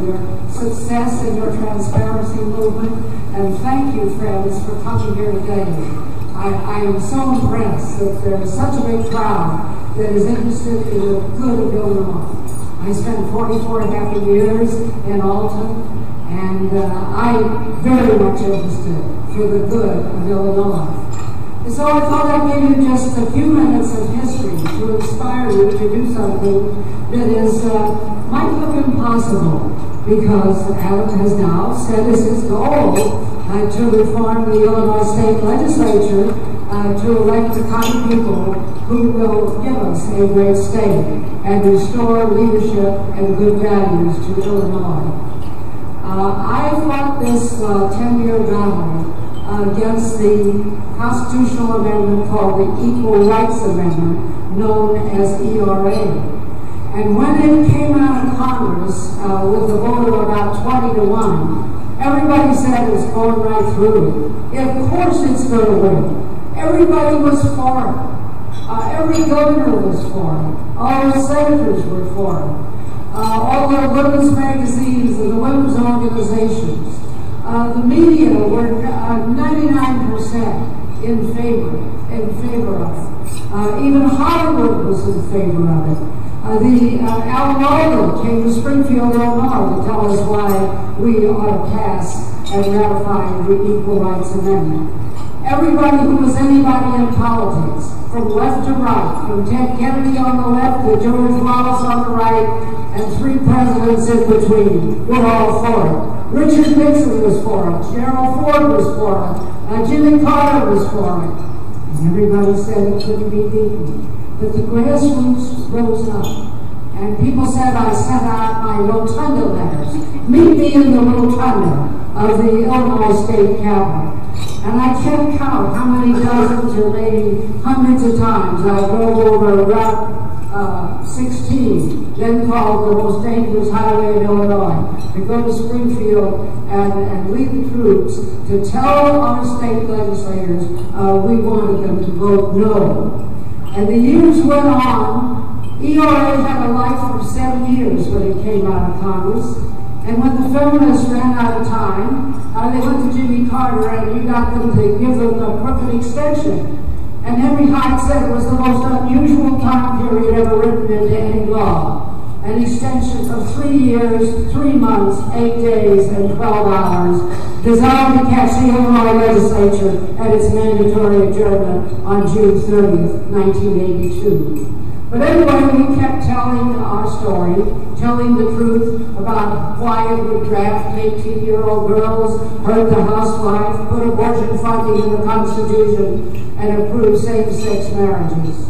your success in your transparency movement. And thank you, friends, for coming here today. I am so impressed that there is such a big crowd that is interested in the good of Illinois. I spent 44.5 years in Alton, and I'm very much interested for the good of Illinois. And so I thought I'd give you just a few minutes of history to inspire you to do something that is might look impossible, because Adam has now set as his goal to reform the Illinois state legislature to elect the kind of people who will give us a great state and restore leadership and good values to Illinois. I fought this 10-year battle against the constitutional amendment called the Equal Rights Amendment, known as ERA. And when it came out of Congress with a vote of about 20-1, everybody said it's going right through. Of course it's going to win. Everybody was for it. Every governor was for it. All the senators were for it. All the women's magazines and the women's organizations. The media were 99% in favor of it. Even Hollywood was in favor of it. Alan Alda came to Springfield, Illinois to tell us why we ought to pass and ratify the Equal Rights Amendment. Everybody who was anybody in politics, from left to right, from Ted Kennedy on the left to George Wallace on the right, and 3 presidents in between, were all for it. Richard Nixon was for it. Gerald Ford was for it. Jimmy Carter was for it. And everybody said it couldn't be beaten. But the grassroots rose up. And people said I sent out my rotunda letters. Meet me in the rotunda of the Illinois State Capitol. And I can't count how many dozens or maybe hundreds of times I drove over Route 16, then called the most dangerous highway in Illinois, to go to Springfield and lead the troops to tell our state legislators we wanted them to vote no. And the years went on. ERA had a life of 7 years when it came out of Congress. And when the feminists ran out of time, they went to Jimmy Carter and he got them to give them a crooked extension. And Henry Hyde said it was the most unusual time period ever written into any law. An extension of 3 years, 3 months, 8 days, and 12 hours, designed to catch the Illinois legislature at its mandatory adjournment on June 30th, 1982. But anyway, we kept telling our story, telling the truth about why it would draft 18-year-old girls, hurt the housewife, put abortion funding in the Constitution, and approve same-sex marriages.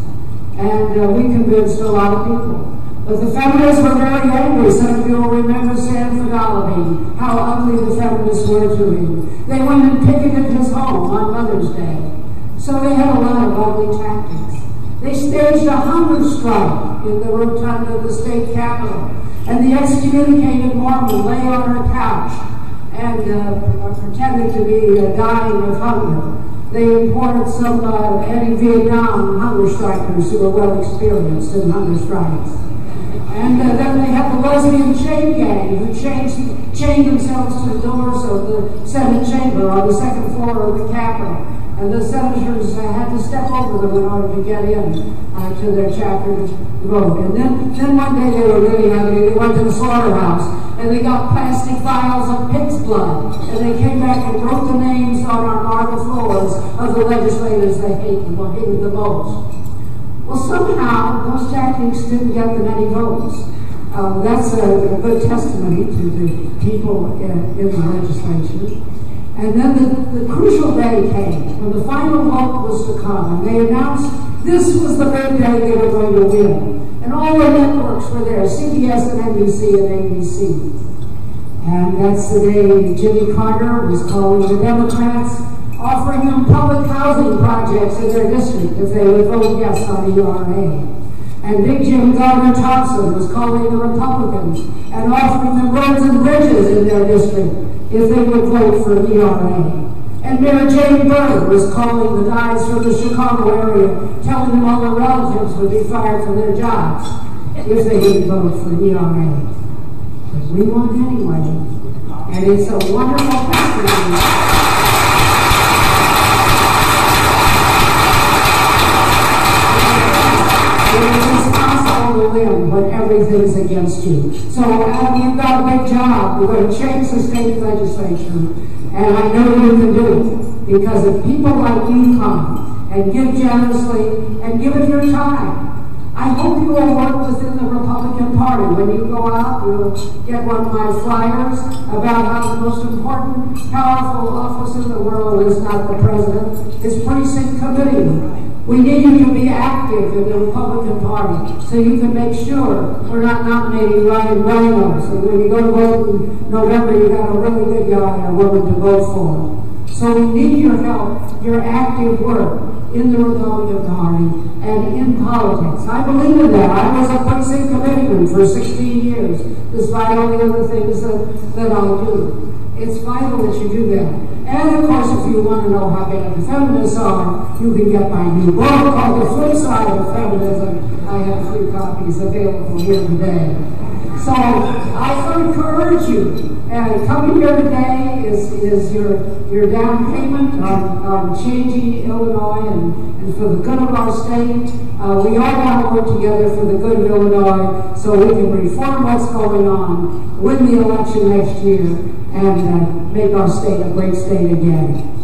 And we convinced a lot of people. But the feminists were very angry. Some of you will remember Sam Fidality, how ugly the feminists were to him. They went and picketed his home on Mother's Day. So they had a lot of ugly tactics. They staged a hunger strike in the rotunda of the state capitol, and the excommunicated Mormon lay on her couch and pretended to be dying of hunger. They imported some anti-Vietnam hunger strikers who were well experienced in hunger strikes. And then they had the lesbian chain gang who chained themselves to the doors of the Senate chamber on the second floor of the Capitol. And the senators had to step over them in order to get in to their chapter to vote. And then one day they were really ugly. They went to the slaughterhouse and they got plastic vials of pig's blood. And they came back and wrote the names on our marble floors of the legislators they hated the most. Well, somehow those tactics didn't get them any votes. That's a good testimony to the people in the legislature. And then the crucial day came when the final vote was to come, and they announced this was the big day they were going to win. And all the networks were there, CBS and NBC and ABC. And that's the day Jimmy Carter was calling the Democrats, offering them public housing projects in their district if they would vote yes on the ERA. And Big Jim Gardner Thompson was calling the Republicans and offering them roads and bridges in their district if they would vote for ERA. And Mary Jane Byrd was calling the guys from the Chicago area, telling them all their relatives would be fired from their jobs if they didn't vote for ERA. But We won anyway. And it's a wonderful testimony. It is possible to win when everything's against you. So you've got a big job. We're going to change the state legislature. And I know you can do it. Because if people like you come and give generously and give it your time, I hope you will work within the Republican Party. When you go out, you'll get one of my flyers about how the most important, powerful office in the world is not the president, it's precinct committee. We need you to be active in the Republican Party so you can make sure we're not nominating Ryan Reynolds. And when you go to vote in November, you got a really good guy or woman to vote for. So we need your help, your active work in the Republican Party and in politics. I believe in that. I was a precinct committeeman for 16 years, despite all the other things that I do. It's vital that you do that. And of course, if you want to know how bad the feminists are, you can get my new book called The Flip Side of Feminism. I have 3 copies available here today. So I encourage you. Coming here today is your down payment on changing Illinois and for the good of our state. We all want to work together for the good of Illinois so we can reform what's going on, win the election next year, and make our state a great state again.